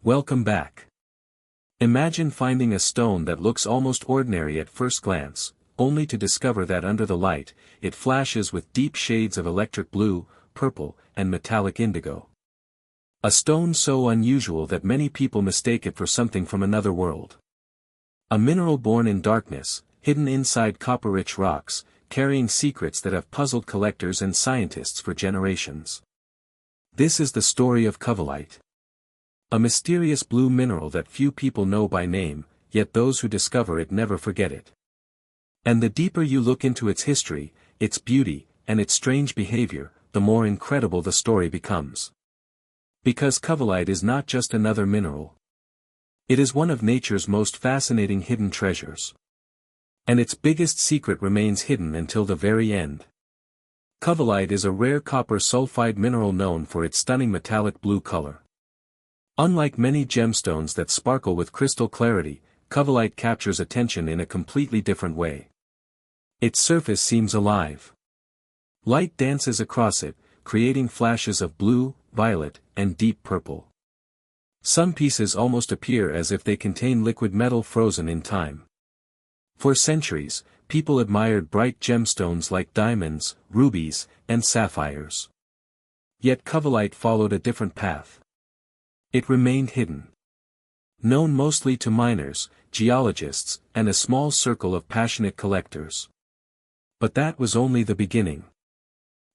Welcome back. Imagine finding a stone that looks almost ordinary at first glance, only to discover that under the light, it flashes with deep shades of electric blue, purple, and metallic indigo. A stone so unusual that many people mistake it for something from another world. A mineral born in darkness, hidden inside copper-rich rocks, carrying secrets that have puzzled collectors and scientists for generations. This is the story of covellite. A mysterious blue mineral that few people know by name, yet those who discover it never forget it. And the deeper you look into its history, its beauty, and its strange behavior, the more incredible the story becomes. Because covellite is not just another mineral. It is one of nature's most fascinating hidden treasures. And its biggest secret remains hidden until the very end. Covellite is a rare copper sulfide mineral known for its stunning metallic blue color. Unlike many gemstones that sparkle with crystal clarity, covellite captures attention in a completely different way. Its surface seems alive. Light dances across it, creating flashes of blue, violet, and deep purple. Some pieces almost appear as if they contain liquid metal frozen in time. For centuries, people admired bright gemstones like diamonds, rubies, and sapphires. Yet covellite followed a different path. It remained hidden. Known mostly to miners, geologists, and a small circle of passionate collectors. But that was only the beginning.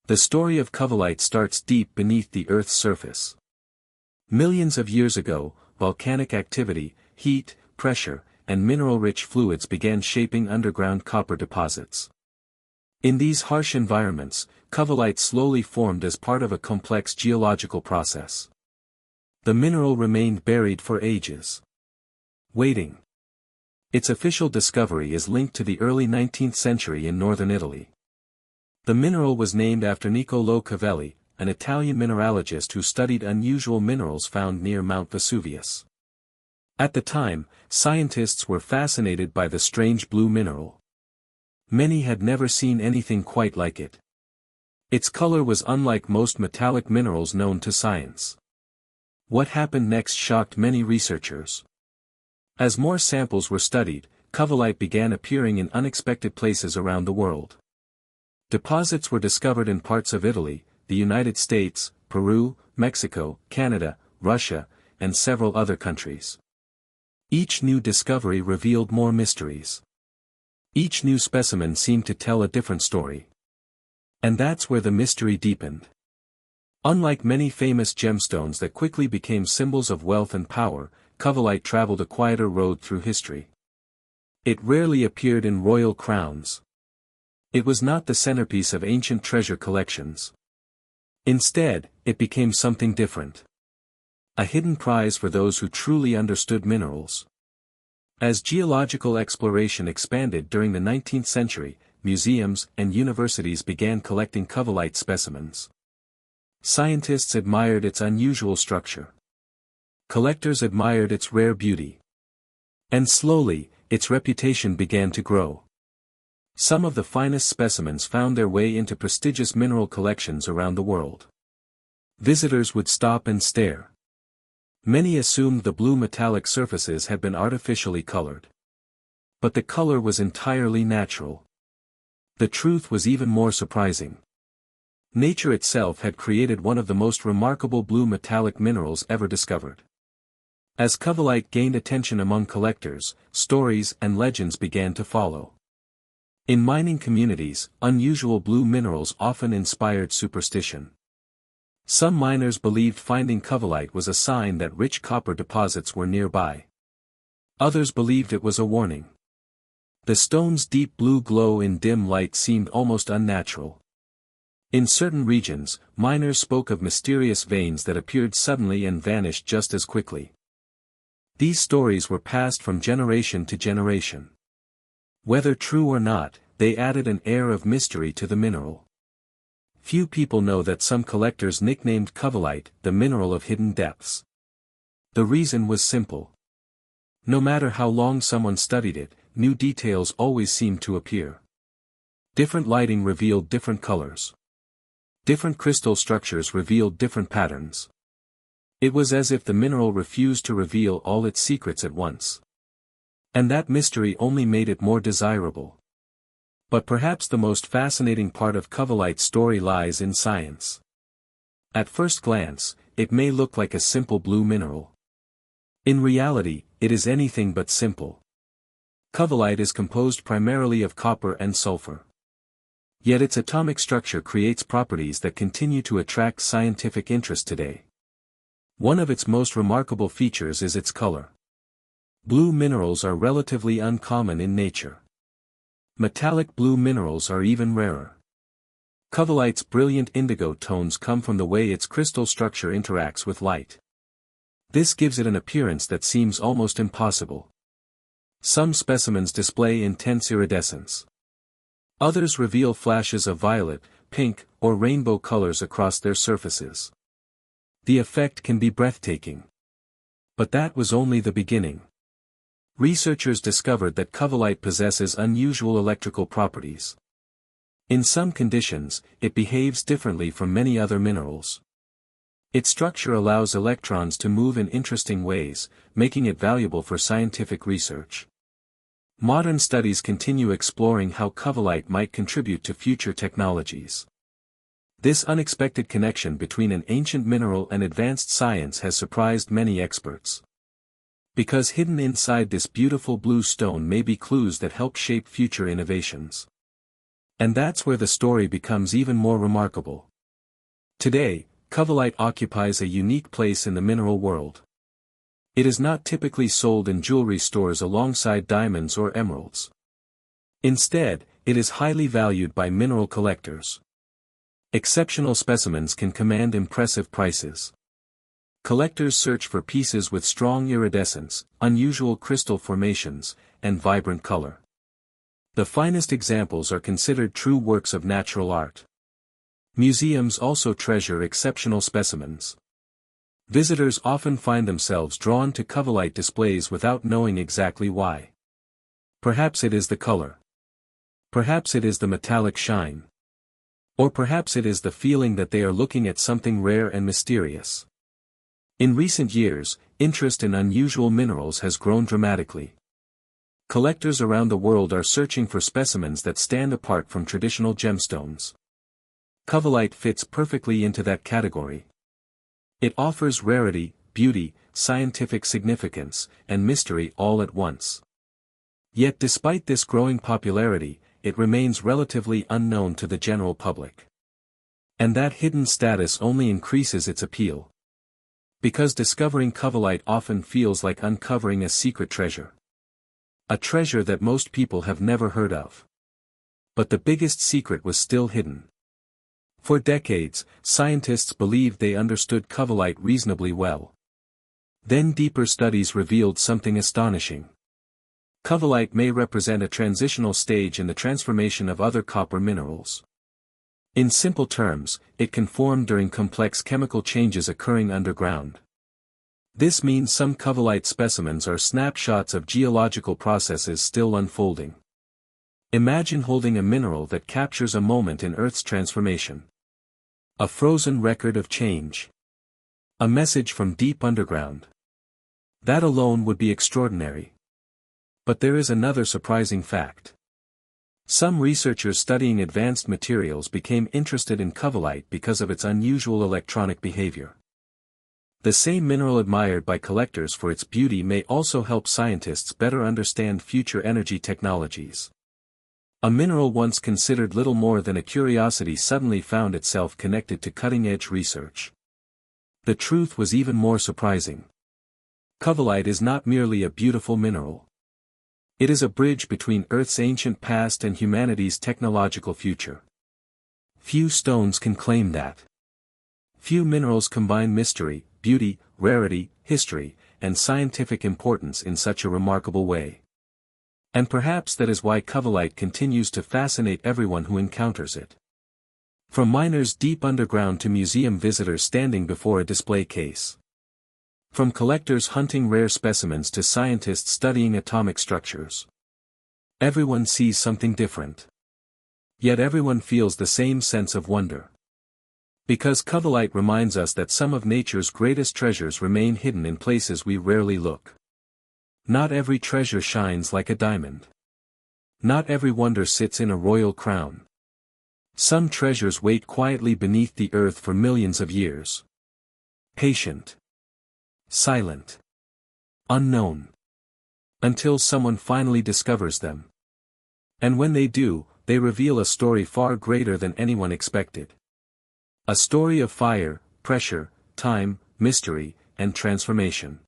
The story of covellite starts deep beneath the Earth's surface. Millions of years ago, volcanic activity, heat, pressure, and mineral-rich fluids began shaping underground copper deposits. In these harsh environments, covellite slowly formed as part of a complex geological process. The mineral remained buried for ages. Waiting. Its official discovery is linked to the early 19th century in northern Italy. The mineral was named after Niccolò Cavelli, an Italian mineralogist who studied unusual minerals found near Mount Vesuvius. At the time, scientists were fascinated by the strange blue mineral. Many had never seen anything quite like it. Its color was unlike most metallic minerals known to science. What happened next shocked many researchers. As more samples were studied, covellite began appearing in unexpected places around the world. Deposits were discovered in parts of Italy, the United States, Peru, Mexico, Canada, Russia, and several other countries. Each new discovery revealed more mysteries. Each new specimen seemed to tell a different story. And that's where the mystery deepened. Unlike many famous gemstones that quickly became symbols of wealth and power, covellite traveled a quieter road through history. It rarely appeared in royal crowns. It was not the centerpiece of ancient treasure collections. Instead, it became something different. A hidden prize for those who truly understood minerals. As geological exploration expanded during the 19th century, museums and universities began collecting covellite specimens. Scientists admired its unusual structure. Collectors admired its rare beauty. And slowly, its reputation began to grow. Some of the finest specimens found their way into prestigious mineral collections around the world. Visitors would stop and stare. Many assumed the blue metallic surfaces had been artificially colored. But the color was entirely natural. The truth was even more surprising. Nature itself had created one of the most remarkable blue metallic minerals ever discovered. As covellite gained attention among collectors, stories and legends began to follow. In mining communities, unusual blue minerals often inspired superstition. Some miners believed finding covellite was a sign that rich copper deposits were nearby. Others believed it was a warning. The stone's deep blue glow in dim light seemed almost unnatural. In certain regions, miners spoke of mysterious veins that appeared suddenly and vanished just as quickly. These stories were passed from generation to generation. Whether true or not, they added an air of mystery to the mineral. Few people know that some collectors nicknamed covellite the mineral of hidden depths. The reason was simple. No matter how long someone studied it, new details always seemed to appear. Different lighting revealed different colors. Different crystal structures revealed different patterns. It was as if the mineral refused to reveal all its secrets at once. And that mystery only made it more desirable. But perhaps the most fascinating part of Covalite's story lies in science. At first glance, it may look like a simple blue mineral. In reality, it is anything but simple. Covalite is composed primarily of copper and sulfur. Yet its atomic structure creates properties that continue to attract scientific interest today. One of its most remarkable features is its color. Blue minerals are relatively uncommon in nature. Metallic blue minerals are even rarer. Covalite's brilliant indigo tones come from the way its crystal structure interacts with light. This gives it an appearance that seems almost impossible. Some specimens display intense iridescence. Others reveal flashes of violet, pink, or rainbow colors across their surfaces. The effect can be breathtaking. But that was only the beginning. Researchers discovered that Covalite possesses unusual electrical properties. In some conditions, it behaves differently from many other minerals. Its structure allows electrons to move in interesting ways, making it valuable for scientific research. Modern studies continue exploring how Covalite might contribute to future technologies. This unexpected connection between an ancient mineral and advanced science has surprised many experts. Because hidden inside this beautiful blue stone may be clues that help shape future innovations. And that's where the story becomes even more remarkable. Today, Covalite occupies a unique place in the mineral world. It is not typically sold in jewelry stores alongside diamonds or emeralds. Instead, it is highly valued by mineral collectors. Exceptional specimens can command impressive prices. Collectors search for pieces with strong iridescence, unusual crystal formations, and vibrant color. The finest examples are considered true works of natural art. Museums also treasure exceptional specimens. Visitors often find themselves drawn to Covalite displays without knowing exactly why. Perhaps it is the color. Perhaps it is the metallic shine. Or perhaps it is the feeling that they are looking at something rare and mysterious. In recent years, interest in unusual minerals has grown dramatically. Collectors around the world are searching for specimens that stand apart from traditional gemstones. Covalite fits perfectly into that category. It offers rarity, beauty, scientific significance, and mystery all at once. Yet despite this growing popularity, it remains relatively unknown to the general public. And that hidden status only increases its appeal. Because discovering Covalite often feels like uncovering a secret treasure. A treasure that most people have never heard of. But the biggest secret was still hidden. For decades, scientists believed they understood Covalite reasonably well. Then deeper studies revealed something astonishing. Covalite may represent a transitional stage in the transformation of other copper minerals. In simple terms, it can form during complex chemical changes occurring underground. This means some Covalite specimens are snapshots of geological processes still unfolding. Imagine holding a mineral that captures a moment in Earth's transformation. A frozen record of change. A message from deep underground. That alone would be extraordinary. But there is another surprising fact. Some researchers studying advanced materials became interested in Covalite because of its unusual electronic behavior. The same mineral admired by collectors for its beauty may also help scientists better understand future energy technologies. A mineral once considered little more than a curiosity suddenly found itself connected to cutting-edge research. The truth was even more surprising. Covalite is not merely a beautiful mineral. It is a bridge between Earth's ancient past and humanity's technological future. Few stones can claim that. Few minerals combine mystery, beauty, rarity, history, and scientific importance in such a remarkable way. And perhaps that is why Covalite continues to fascinate everyone who encounters it. From miners deep underground to museum visitors standing before a display case. From collectors hunting rare specimens to scientists studying atomic structures. Everyone sees something different. Yet everyone feels the same sense of wonder. Because covellite reminds us that some of nature's greatest treasures remain hidden in places we rarely look. Not every treasure shines like a diamond. Not every wonder sits in a royal crown. Some treasures wait quietly beneath the earth for millions of years. Patient. Silent. Unknown. Until someone finally discovers them. And when they do, they reveal a story far greater than anyone expected. A story of fire, pressure, time, mystery, and transformation.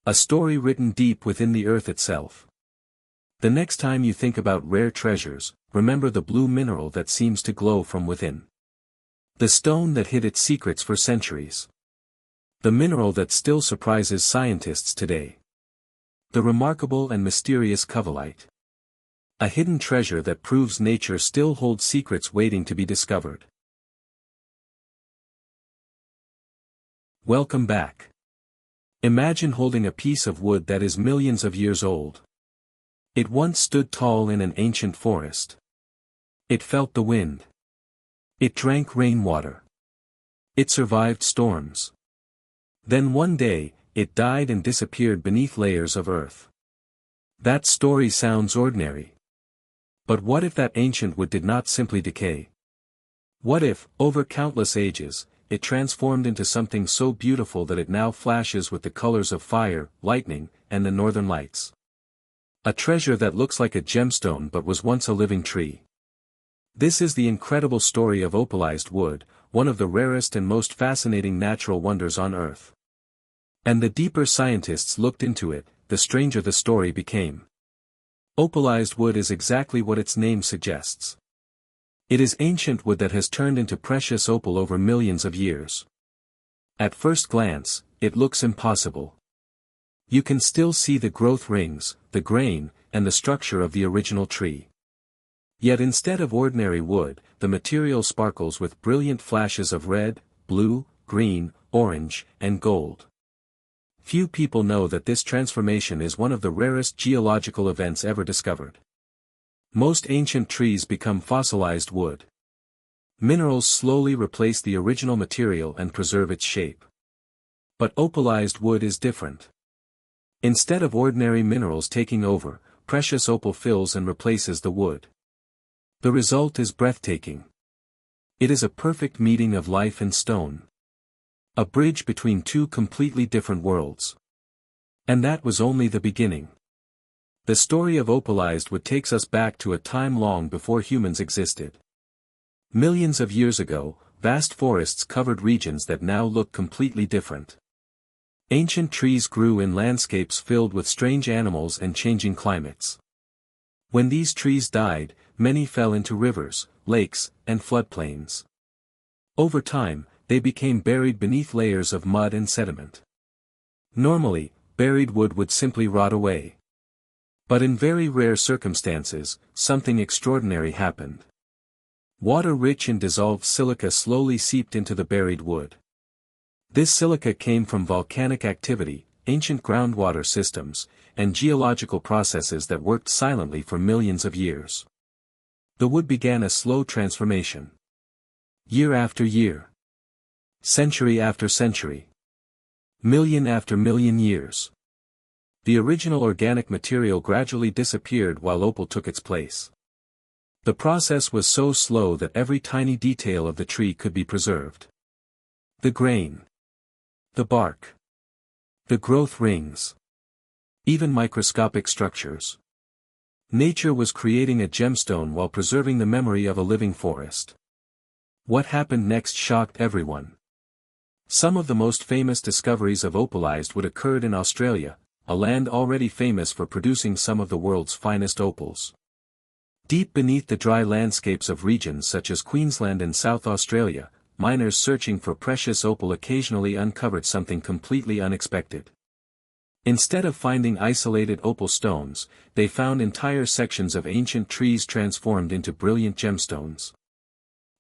A story written deep within the earth itself. The next time you think about rare treasures, remember the blue mineral that seems to glow from within. The stone that hid its secrets for centuries. The mineral that still surprises scientists today. The remarkable and mysterious covellite. A hidden treasure that proves nature still holds secrets waiting to be discovered. Welcome back. Imagine holding a piece of wood that is millions of years old. It once stood tall in an ancient forest. It felt the wind. It drank rainwater. It survived storms. Then one day, it died and disappeared beneath layers of earth. That story sounds ordinary. But what if that ancient wood did not simply decay? What if, over countless ages, it transformed into something so beautiful that it now flashes with the colors of fire, lightning, and the northern lights? A treasure that looks like a gemstone but was once a living tree. This is the incredible story of opalized wood, one of the rarest and most fascinating natural wonders on Earth. And the deeper scientists looked into it, the stranger the story became. Opalized wood is exactly what its name suggests. It is ancient wood that has turned into precious opal over millions of years. At first glance, it looks impossible. You can still see the growth rings, the grain, and the structure of the original tree. Yet instead of ordinary wood, the material sparkles with brilliant flashes of red, blue, green, orange, and gold. Few people know that this transformation is one of the rarest geological events ever discovered. Most ancient trees become fossilized wood. Minerals slowly replace the original material and preserve its shape. But opalized wood is different. Instead of ordinary minerals taking over, precious opal fills and replaces the wood. The result is breathtaking. It is a perfect meeting of life and stone. A bridge between two completely different worlds. And that was only the beginning. The story of opalized wood takes us back to a time long before humans existed. Millions of years ago, vast forests covered regions that now look completely different. Ancient trees grew in landscapes filled with strange animals and changing climates. When these trees died, many fell into rivers, lakes, and floodplains. Over time, they became buried beneath layers of mud and sediment. Normally, buried wood would simply rot away. But in very rare circumstances, something extraordinary happened. Water rich in dissolved silica slowly seeped into the buried wood. This silica came from volcanic activity, ancient groundwater systems, and geological processes that worked silently for millions of years. The wood began a slow transformation. Year after year. Century after century. Million after million years. The original organic material gradually disappeared while opal took its place. The process was so slow that every tiny detail of the tree could be preserved. The grain. The bark. The growth rings. Even microscopic structures. Nature was creating a gemstone while preserving the memory of a living forest. What happened next shocked everyone. Some of the most famous discoveries of opalized wood occurred in Australia, a land already famous for producing some of the world's finest opals. Deep beneath the dry landscapes of regions such as Queensland and South Australia, miners searching for precious opal occasionally uncovered something completely unexpected. Instead of finding isolated opal stones, they found entire sections of ancient trees transformed into brilliant gemstones.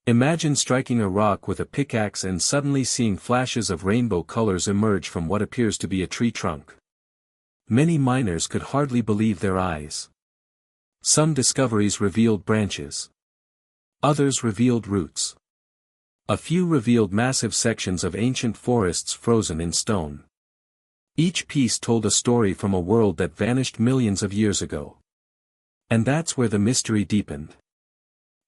Imagine striking a rock with a pickaxe and suddenly seeing flashes of rainbow colors emerge from what appears to be a tree trunk. Many miners could hardly believe their eyes. Some discoveries revealed branches. Others revealed roots. A few revealed massive sections of ancient forests frozen in stone. Each piece told a story from a world that vanished millions of years ago. And that's where the mystery deepened.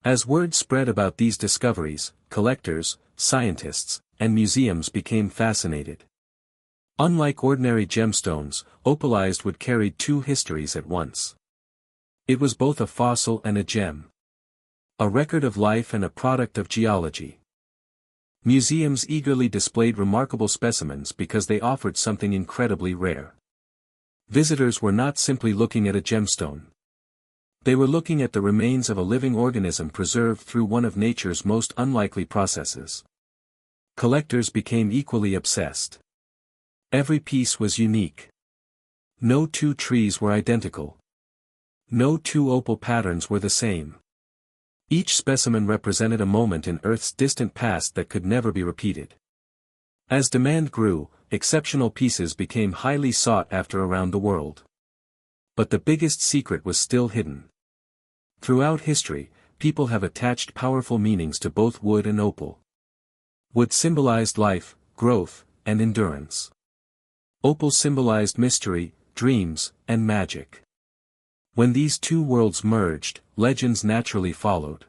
As word spread about these discoveries, collectors, scientists, and museums became fascinated. Unlike ordinary gemstones, opalized wood carried two histories at once. It was both a fossil and a gem. A record of life and a product of geology. Museums eagerly displayed remarkable specimens because they offered something incredibly rare. Visitors were not simply looking at a gemstone. They were looking at the remains of a living organism preserved through one of nature's most unlikely processes. Collectors became equally obsessed. Every piece was unique. No two trees were identical. No two opal patterns were the same. Each specimen represented a moment in Earth's distant past that could never be repeated. As demand grew, exceptional pieces became highly sought after around the world. But the biggest secret was still hidden. Throughout history, people have attached powerful meanings to both wood and opal. Wood symbolized life, growth, and endurance. Opal symbolized mystery, dreams, and magic. When these two worlds merged, legends naturally followed.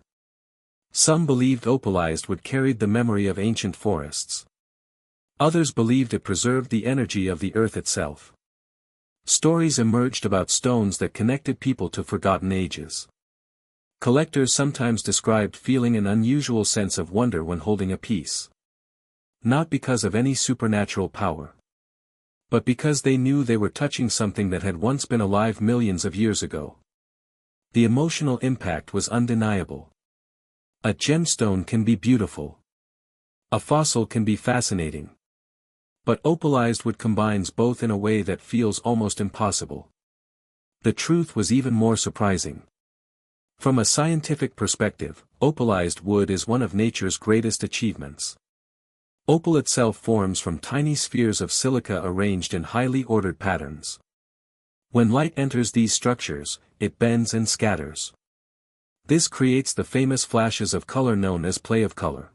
Some believed opalized wood carried the memory of ancient forests. Others believed it preserved the energy of the earth itself. Stories emerged about stones that connected people to forgotten ages. Collectors sometimes described feeling an unusual sense of wonder when holding a piece. Not because of any supernatural power, but because they knew they were touching something that had once been alive millions of years ago. The emotional impact was undeniable. A gemstone can be beautiful. A fossil can be fascinating. But opalized wood combines both in a way that feels almost impossible. The truth was even more surprising. From a scientific perspective, opalized wood is one of nature's greatest achievements. Opal itself forms from tiny spheres of silica arranged in highly ordered patterns. When light enters these structures, it bends and scatters. This creates the famous flashes of color known as play of color.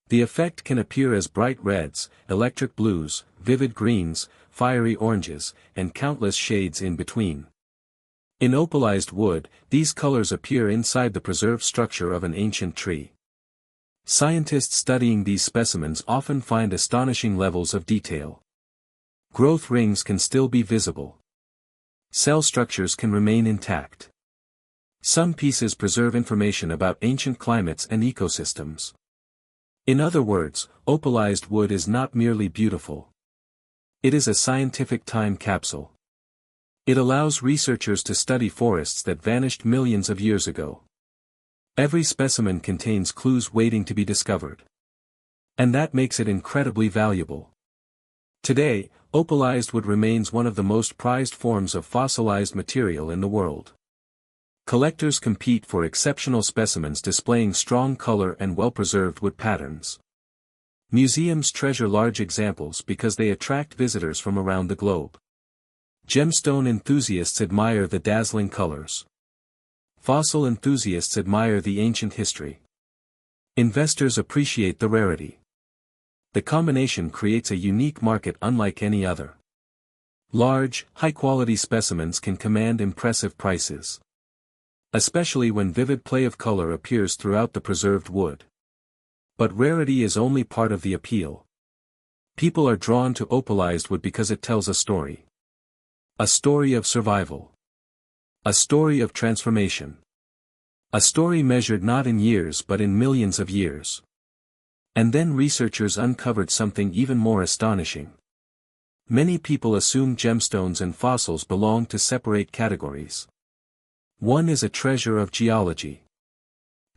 The effect can appear as bright reds, electric blues, vivid greens, fiery oranges, and countless shades in between. In opalized wood, these colors appear inside the preserved structure of an ancient tree. Scientists studying these specimens often find astonishing levels of detail. Growth rings can still be visible. Cell structures can remain intact. Some pieces preserve information about ancient climates and ecosystems. In other words, opalized wood is not merely beautiful. It is a scientific time capsule. It allows researchers to study forests that vanished millions of years ago. Every specimen contains clues waiting to be discovered. And that makes it incredibly valuable. Today, opalized wood remains one of the most prized forms of fossilized material in the world. Collectors compete for exceptional specimens displaying strong color and well-preserved wood patterns. Museums treasure large examples because they attract visitors from around the globe. Gemstone enthusiasts admire the dazzling colors. Fossil enthusiasts admire the ancient history. Investors appreciate the rarity. The combination creates a unique market unlike any other. Large, high-quality specimens can command impressive prices. Especially when vivid play of color appears throughout the preserved wood. But rarity is only part of the appeal. People are drawn to opalized wood because it tells a story. A story of survival. A story of transformation. A story measured not in years but in millions of years. And then researchers uncovered something even more astonishing. Many people assume gemstones and fossils belong to separate categories. One is a treasure of geology.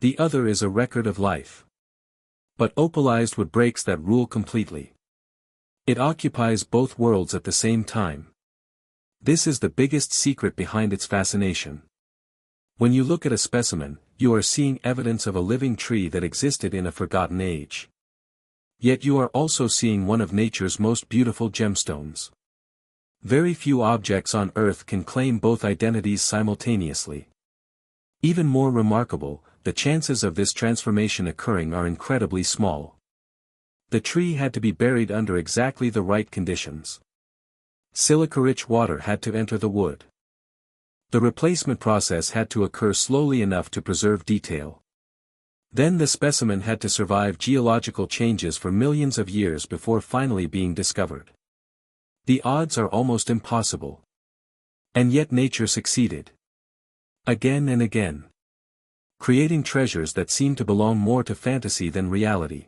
The other is a record of life. But opalized wood breaks that rule completely. It occupies both worlds at the same time. This is the biggest secret behind its fascination. When you look at a specimen, you are seeing evidence of a living tree that existed in a forgotten age. Yet you are also seeing one of nature's most beautiful gemstones. Very few objects on Earth can claim both identities simultaneously. Even more remarkable, the chances of this transformation occurring are incredibly small. The tree had to be buried under exactly the right conditions. Silica-rich water had to enter the wood. The replacement process had to occur slowly enough to preserve detail. Then the specimen had to survive geological changes for millions of years before finally being discovered. The odds are almost impossible. And yet nature succeeded. Again and again. Creating treasures that seem to belong more to fantasy than reality.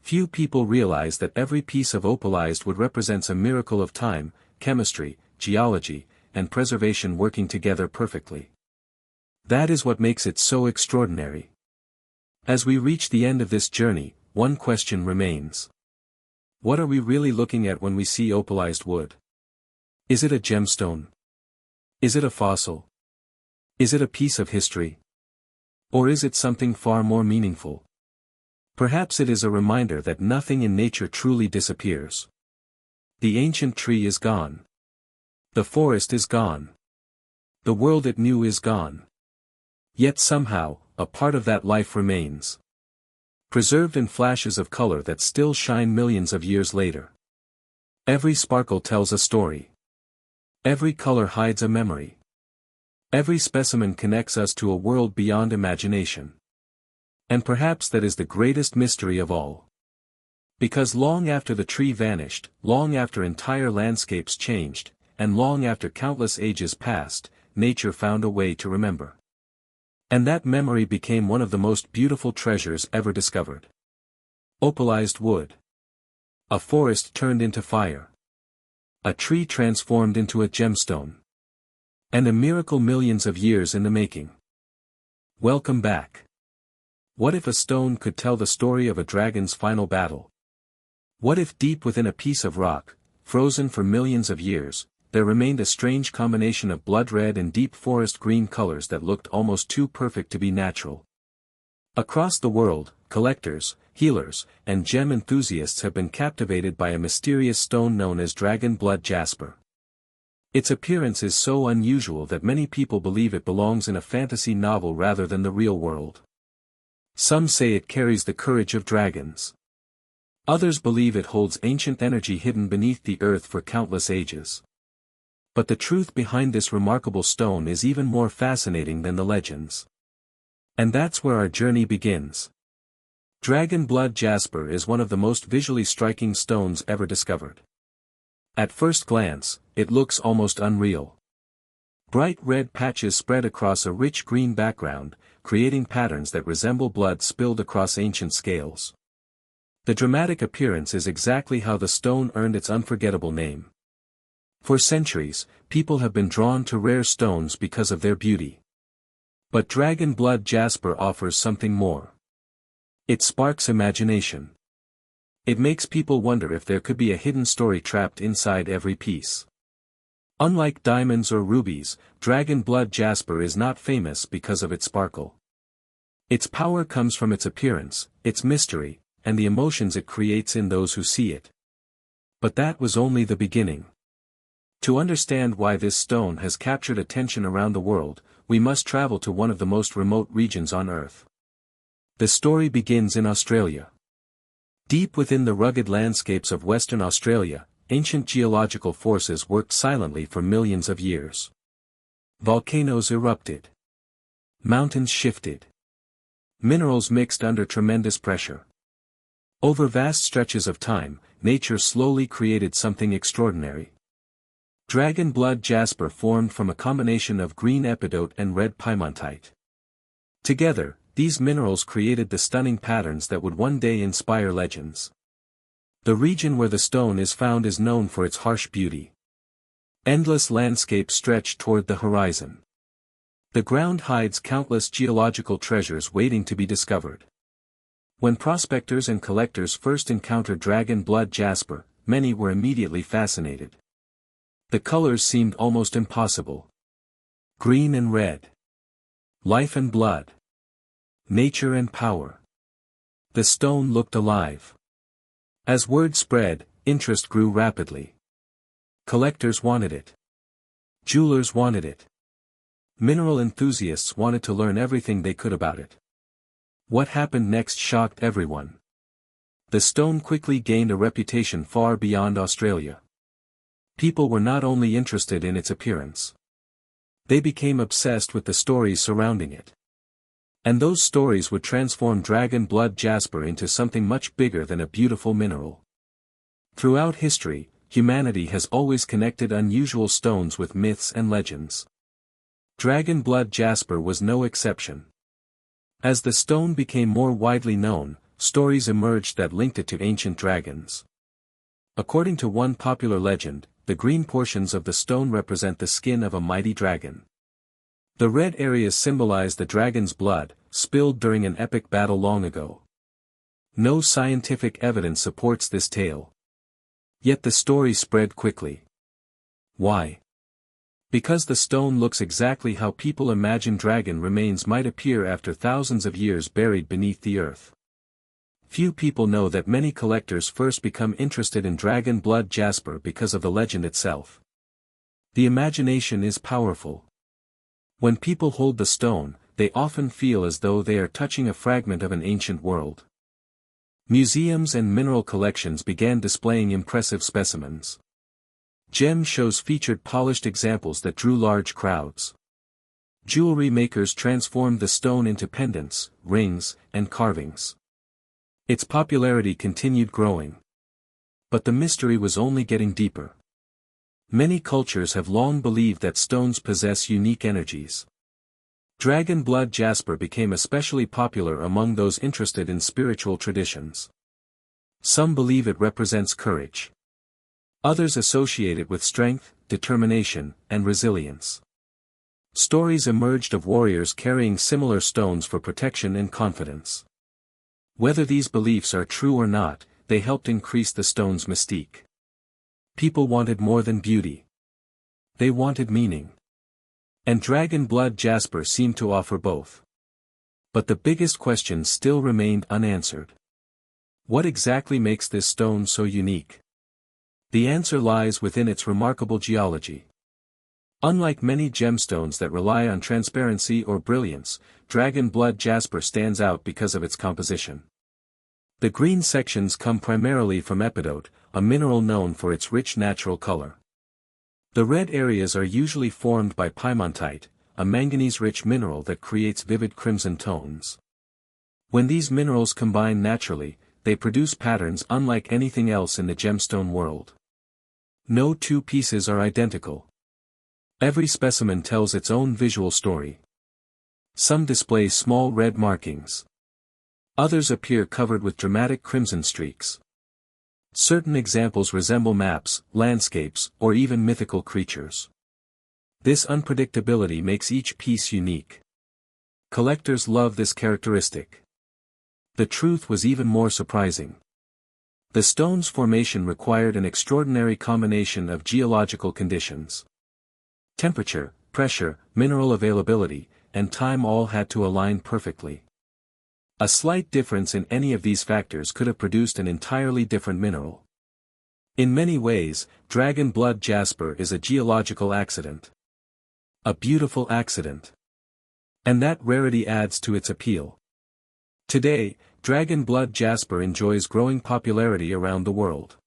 Few people realize that every piece of opalized wood represents a miracle of time, chemistry, geology, and preservation working together perfectly. That is what makes it so extraordinary. As we reach the end of this journey, one question remains. What are we really looking at when we see opalized wood? Is it a gemstone? Is it a fossil? Is it a piece of history? Or is it something far more meaningful? Perhaps it is a reminder that nothing in nature truly disappears. The ancient tree is gone. The forest is gone. The world it knew is gone. Yet somehow, a part of that life remains. Preserved in flashes of color that still shine millions of years later. Every sparkle tells a story. Every color hides a memory. Every specimen connects us to a world beyond imagination. And perhaps that is the greatest mystery of all. Because long after the tree vanished, long after entire landscapes changed, and long after countless ages passed, nature found a way to remember. And that memory became one of the most beautiful treasures ever discovered. Opalized wood. A forest turned into fire. A tree transformed into a gemstone. And a miracle millions of years in the making. Welcome back. What if a stone could tell the story of a dragon's final battle? What if deep within a piece of rock, frozen for millions of years, there remained a strange combination of blood red and deep forest green colors that looked almost too perfect to be natural? Across the world, collectors, healers, and gem enthusiasts have been captivated by a mysterious stone known as dragon blood jasper. Its appearance is so unusual that many people believe it belongs in a fantasy novel rather than the real world. Some say it carries the courage of dragons. Others believe it holds ancient energy hidden beneath the earth for countless ages. But the truth behind this remarkable stone is even more fascinating than the legends. And that's where our journey begins. Dragon blood jasper is one of the most visually striking stones ever discovered. At first glance, it looks almost unreal. Bright red patches spread across a rich green background, creating patterns that resemble blood spilled across ancient scales. The dramatic appearance is exactly how the stone earned its unforgettable name. For centuries, people have been drawn to rare stones because of their beauty. But dragon blood jasper offers something more. It sparks imagination. It makes people wonder if there could be a hidden story trapped inside every piece. Unlike diamonds or rubies, dragon blood jasper is not famous because of its sparkle. Its power comes from its appearance, its mystery, and the emotions it creates in those who see it. But that was only the beginning. To understand why this stone has captured attention around the world, we must travel to one of the most remote regions on Earth. The story begins in Australia. Deep within the rugged landscapes of Western Australia, ancient geological forces worked silently for millions of years. Volcanoes erupted. Mountains shifted. Minerals mixed under tremendous pressure. Over vast stretches of time, nature slowly created something extraordinary. Dragon blood jasper formed from a combination of green epidote and red piemontite. Together, these minerals created the stunning patterns that would one day inspire legends. The region where the stone is found is known for its harsh beauty. Endless landscapes stretch toward the horizon. The ground hides countless geological treasures waiting to be discovered. When prospectors and collectors first encountered dragon blood jasper, many were immediately fascinated. The colors seemed almost impossible. Green and red. Life and blood. Nature and power. The stone looked alive. As word spread, interest grew rapidly. Collectors wanted it. Jewelers wanted it. Mineral enthusiasts wanted to learn everything they could about it. What happened next shocked everyone. The stone quickly gained a reputation far beyond Australia. People were not only interested in its appearance. They became obsessed with the stories surrounding it. And those stories would transform dragon blood jasper into something much bigger than a beautiful mineral. Throughout history, humanity has always connected unusual stones with myths and legends. Dragon blood jasper was no exception. As the stone became more widely known, stories emerged that linked it to ancient dragons. According to one popular legend, the green portions of the stone represent the skin of a mighty dragon. The red areas symbolize the dragon's blood, spilled during an epic battle long ago. No scientific evidence supports this tale. Yet the story spread quickly. Why? Because the stone looks exactly how people imagine dragon remains might appear after thousands of years buried beneath the earth. Few people know that many collectors first become interested in dragon blood jasper because of the legend itself. The imagination is powerful. When people hold the stone, they often feel as though they are touching a fragment of an ancient world. Museums and mineral collections began displaying impressive specimens. Gem shows featured polished examples that drew large crowds. Jewelry makers transformed the stone into pendants, rings, and carvings. Its popularity continued growing. But the mystery was only getting deeper. Many cultures have long believed that stones possess unique energies. Dragon blood jasper became especially popular among those interested in spiritual traditions. Some believe it represents courage. Others associate it with strength, determination, and resilience. Stories emerged of warriors carrying similar stones for protection and confidence. Whether these beliefs are true or not, they helped increase the stone's mystique. People wanted more than beauty. They wanted meaning. And dragon blood jasper seemed to offer both. But the biggest question still remained unanswered. What exactly makes this stone so unique? The answer lies within its remarkable geology. Unlike many gemstones that rely on transparency or brilliance, dragon blood jasper stands out because of its composition. The green sections come primarily from epidote, a mineral known for its rich natural color. The red areas are usually formed by piemontite, a manganese-rich mineral that creates vivid crimson tones. When these minerals combine naturally, they produce patterns unlike anything else in the gemstone world. No two pieces are identical. Every specimen tells its own visual story. Some display small red markings. Others appear covered with dramatic crimson streaks. Certain examples resemble maps, landscapes, or even mythical creatures. This unpredictability makes each piece unique. Collectors love this characteristic. The truth was even more surprising. The stone's formation required an extraordinary combination of geological conditions. Temperature, pressure, mineral availability, and time all had to align perfectly. A slight difference in any of these factors could have produced an entirely different mineral. In many ways, dragon blood jasper is a geological accident. A beautiful accident. And that rarity adds to its appeal. Today, dragon blood jasper enjoys growing popularity around the world.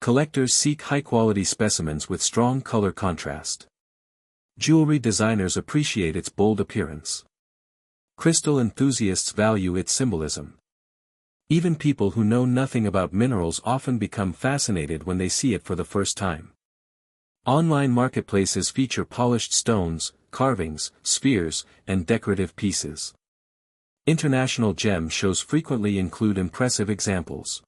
Collectors seek high-quality specimens with strong color contrast. Jewelry designers appreciate its bold appearance. Crystal enthusiasts value its symbolism. Even people who know nothing about minerals often become fascinated when they see it for the first time. Online marketplaces feature polished stones, carvings, spheres, and decorative pieces. International gem shows frequently include impressive examples.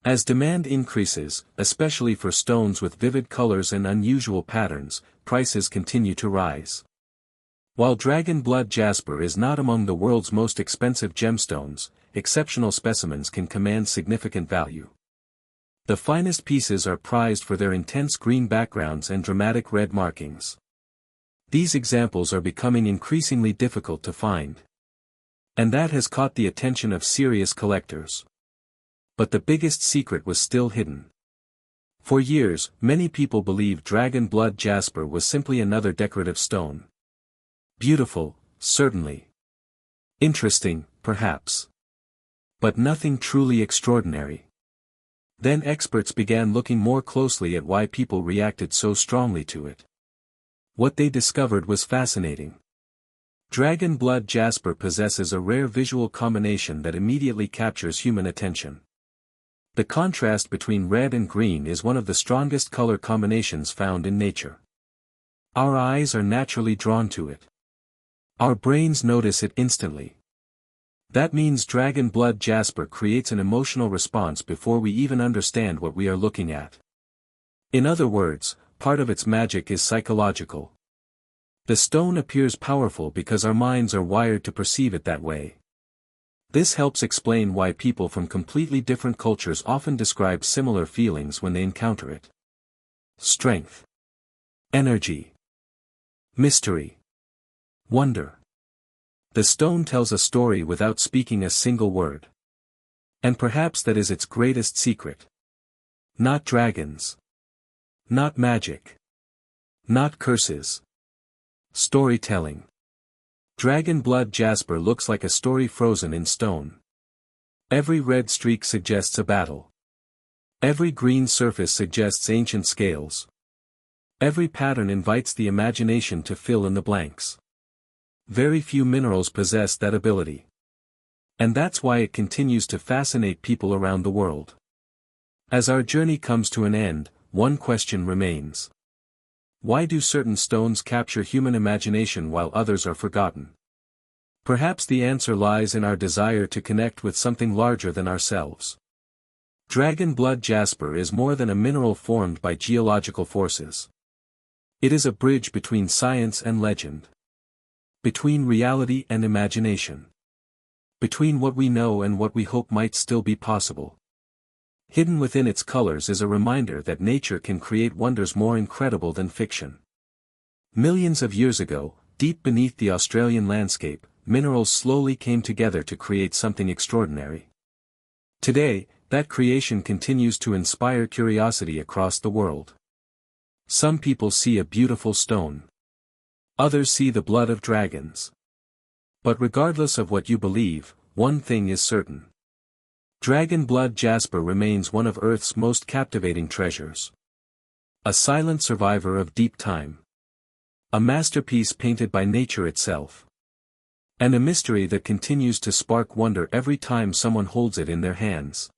As demand increases, especially for stones with vivid colors and unusual patterns, prices continue to rise. While dragon blood jasper is not among the world's most expensive gemstones, exceptional specimens can command significant value. The finest pieces are prized for their intense green backgrounds and dramatic red markings. These examples are becoming increasingly difficult to find. And that has caught the attention of serious collectors. But the biggest secret was still hidden. For years, many people believed dragon blood jasper was simply another decorative stone. Beautiful, certainly. Interesting, perhaps. But nothing truly extraordinary. Then experts began looking more closely at why people reacted so strongly to it. What they discovered was fascinating. Dragon blood jasper possesses a rare visual combination that immediately captures human attention. The contrast between red and green is one of the strongest color combinations found in nature. Our eyes are naturally drawn to it. Our brains notice it instantly. That means dragon blood jasper creates an emotional response before we even understand what we are looking at. In other words, part of its magic is psychological. The stone appears powerful because our minds are wired to perceive it that way. This helps explain why people from completely different cultures often describe similar feelings when they encounter it. Strength. Energy. Mystery. Wonder. The stone tells a story without speaking a single word. And perhaps that is its greatest secret. Not dragons. Not magic. Not curses. Storytelling. Dragon blood jasper looks like a story frozen in stone. Every red streak suggests a battle. Every green surface suggests ancient scales. Every pattern invites the imagination to fill in the blanks. Very few minerals possess that ability. And that's why it continues to fascinate people around the world. As our journey comes to an end, one question remains. Why do certain stones capture human imagination while others are forgotten? Perhaps the answer lies in our desire to connect with something larger than ourselves. Dragon blood jasper is more than a mineral formed by geological forces. It is a bridge between science and legend. Between reality and imagination. Between what we know and what we hope might still be possible. Hidden within its colors is a reminder that nature can create wonders more incredible than fiction. Millions of years ago, deep beneath the Australian landscape, minerals slowly came together to create something extraordinary. Today, that creation continues to inspire curiosity across the world. Some people see a beautiful stone. Others see the blood of dragons. But regardless of what you believe, one thing is certain. Dragon blood jasper remains one of Earth's most captivating treasures. A silent survivor of deep time. A masterpiece painted by nature itself. And a mystery that continues to spark wonder every time someone holds it in their hands.